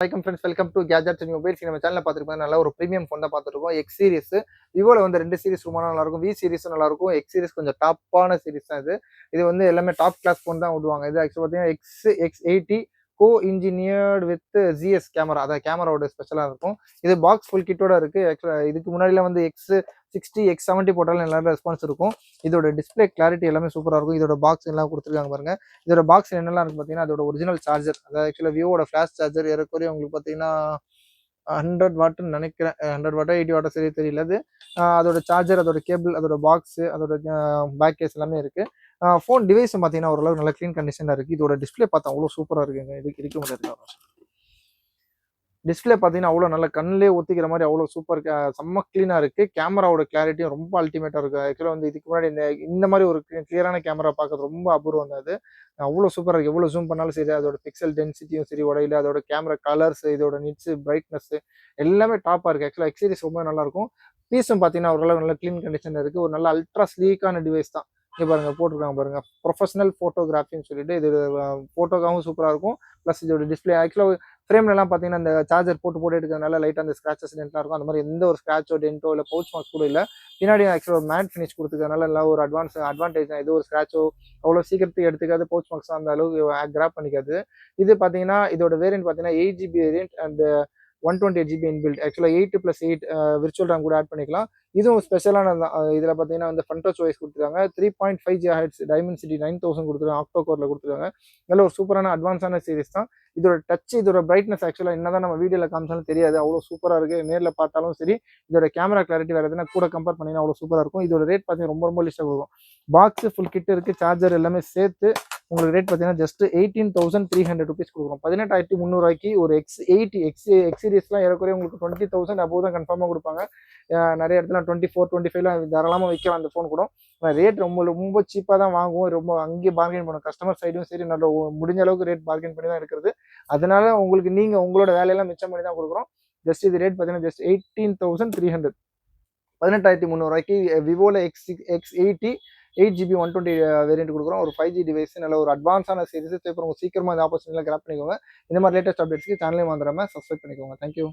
வணக்கம் friends, welcome to gadgets and mobiles. நம்ம சேனலில் பார்த்துருப்போம், நல்ல ஒரு ப்ரீமியம் ஃபோன் தான் பார்த்துருக்கோம். எக்ஸ் சீரிஸ் விவோவில் வந்து 2 சீரிஸ் ரொம்ப நல்லா இருக்கும். வி சீரிஸும் நல்லா இருக்கும். எக்ஸ் சீரிஸ் கொஞ்சம் டாப்பான சீரிஸ் தான் இது. இது வந்து எல்லாமே டாப் கிளாஸ் ஃபோன் தான் விடுவாங்க. இது ஆக்சுவலாக பார்த்தீங்கன்னா எக்ஸ்80 கோ இன்ஜினியர்டு வித் ஜிஎஸ் கேமரா, அதான் கேமராவோட ஸ்பெஷலாக இருக்கும். இது பாக்ஸ் ஃபுல் கிட்டோட இருக்கு. ஆக்சுவலாக இதுக்கு முன்னாடிலாம் வந்து X60 X70 போட்டாலும் எல்லாரும் ரெஸ்பான்ஸ் இருக்கும். இதோட டிஸ்பிளே கிளாரிட்டி எல்லாமே சூப்பராக இருக்கும். இதோட பாக்ஸ் எல்லாம் கொடுத்துருக்காங்க பாருங்க. இதோட பாக்ஸ் என்னெல்லாம் இருக்கு பார்த்தீங்கன்னா, அதோட ஒரிஜினல் சார்ஜர், அதாவது ஆக்சுவலாக விவோட ஃபிளாஷ் சார்ஜர் ஏறக்குறைய உங்களுக்கு பார்த்தீங்கன்னா 100 வாட்டுன்னு நினைக்கிறேன். 100 வாட்டா 80 வாட்டா சரி தெரியல. அது அதோட சார்ஜர், அதோட கேபிள், அதோட பாக்ஸ், அதோட பேக் கேஸ் எல்லாமே இருக்கு. ஃபோன் டிவைஸும் பார்த்தீங்கன்னா ஓரளவு நல்ல க்ளீன் கண்டிஷனாக இருக்கு. இதோட டிஸ்பிளே பார்த்தா அவ்வளோ சூப்பராக இருக்குங்க. இதுக்கு இருக்க முடியாது. டிஸ்பிளே பார்த்தீங்கன்னா அவ்வளோ நல்ல கண்ணிலே ஒத்திக்கிற மாதிரி அவ்வளோ சூப்பர், செம்ம க்ளீனாக இருக்குது. கேமராவோட கிளாரிட்டியும் ரொம்ப அல்டிமேட்டாக இருக்குது. ஆக்சுவலாக வந்து இதுக்கு முன்னாடி இந்த மாதிரி ஒரு கிளியரான கேமரா பார்க்கறது ரொம்ப அபூர்வம் தான். அது அவ்வளோ சூப்பராக இருக்குது. எவ்வளோ ஜூம் பண்ணாலும் சரி, அதோட பிக்சல் டென்சிட்டியும் சரி உடையில, அதோட கேமரா கலர்ஸ், இதோட நிட்ஸு, பிரைட்னஸ் எல்லாமே டாப்பாக இருக்குது. ஆக்சுவலாக எக்ஸ் சீரிஸ் ரொம்ப நல்லாயிருக்கும். பீஸும் பார்த்தீங்கன்னா ஓரளவு நல்ல க்ளீன் கண்டிஷன் இருக்குது. ஒரு நல்ல அல்ட்ரா ஸ்லீக்கான டிவைஸ் தான். இங்கே பாருங்க போட்டிருக்காங்க பாருங்க, ப்ரொஃபஷனல் ஃபோட்டோகிராஃபின்னு சொல்லிட்டு. இது ஃபோட்டோக்காகவும் சூப்பராக இருக்கும். ப்ளஸ் இதோட டிஸ்பிளே ஆக்சுவலாக ஃப்ரேம்லலாம் பார்த்தீங்கன்னா அந்த சார்ஜர் போட்டு எடுக்கிறதுனால லைட்டாக அந்த ஸ்க்ராச்சஸ் டென்ட்லாம் இருக்கும். அந்த மாதிரி எந்த ஒரு ஸ்க்ராச்சோ டென்ட்டோ இல்லை பவுச் மார்க்ஸ் கூட இல்லை. பின்னாடி ஆக்சுவலாக மேட் ஃபினிஷ் கொடுத்துக்கிறதுனால நல்லா ஒரு அட்வான்டேஜ் தான். ஏதோ ஒரு ஸ்க்ராச்சோ அவ்வளோ சீக்கிரத்துக்கு எடுத்துக்காது. பவுச் மார்க்ஸ் அந்த அளவுக்கு கிராப் பண்ணிக்காது. இது பார்த்தீங்கன்னா இதோட வேரியன்ட் பார்த்தீங்கன்னா 8GB variant and 128GB inbuilt. ஆக்சுவலாக 8+8 விர்ச்சுவல் ரேம் கூட ஆட் பண்ணிக்கலாம். இதுவும் ஸ்பெஷலானது தான். இதில் பார்த்தீங்கன்னா வந்து ஃப்ரண்ட் டச் வாய்ஸ் கொடுத்துருக்காங்க. 3.5 GHz டைமென்சிட்டி 9000 கொடுத்துருக்காங்க. ஆக்டோ கோரில் கொடுத்துருக்காங்க. நல்ல ஒரு சூப்பரான அட்வான்ஸான சீரிஸ் தான். இதோட டச், இதோட பிரைட்னஸ் ஆக்சுவலாக என்னதான் நம்ம வீடியோவில் காமிச்சாலும் தெரியாது. அவ்வளோ சூப்பராக இருக்குது. நேரில் பார்த்தாலும் சரி, இதோட கேமரா கிளாரிட்டி வேறு எதுனா கூட கம்பேர் பண்ணிங்கன்னா அவ்வளோ சூப்பராக இருக்கும். இதோட ரேட் பார்த்தீங்கன்னா ரொம்ப லிஸ்ட்டாக இருக்கும். பாக்ஸ் ஃபுல் கிட் இருக்குது. சார்ஜர் எல்லாமே சேர்த்து உங்களுக்கு ரேட் பார்த்தீங்கன்னா ஜஸ்ட் 18,300 ருபீஸ் கொடுக்குறோம். 18,300 ஒரு X80 எக்ஸ் சீரிஸ்லாம் ஏறக்குறைய உங்களுக்கு 20,000 அபோவ் தான் கன்ஃபார்மாக கொடுப்பாங்க. நிறைய இடத்துல 24, 25லாம் தாராளமாக விற்கலாம் அந்த ஃபோன் கூட. ரேட் ரொம்ப சீப்பாக தான் வாங்குவோம். ரொம்ப அங்கேயே பார்கெயின் பண்ணுவோம். கஸ்டமர் சைடும் சரி, நல்ல முடிஞ்ச அளவுக்கு ரேட் பார்கெயின் பண்ணி தான் இருக்கிறது. அதனால உங்களுக்கு நீங்கள் உங்களோட வேலையெல்லாம் மிச்சம் பண்ணி தான் கொடுக்குறோம். ஜஸ்ட் இது ரேட் பார்த்தீங்கன்னா ஜஸ்ட் 18,300, 18,300 விவோவில் X80 8GB 120 வேரியன்ட் கொடுக்குறோம். ஒரு 5G டிவைஸ், நல்ல ஒரு அட்வான்ஸான சீரிஸ். இப்போ சீக்கிரமாக இந்த ஆப்பர்ச்சுனிட்டியில் கிராப் பண்ணிக்கோங்க. இந்த மாதிரி லேட்டஸ்ட் அப்டேட்ஸ்க்கு சேனலையும் வந்துடாமல் சப்ஸ்கிரைப் பண்ணிக்கோங்க. தேங்க்யூ.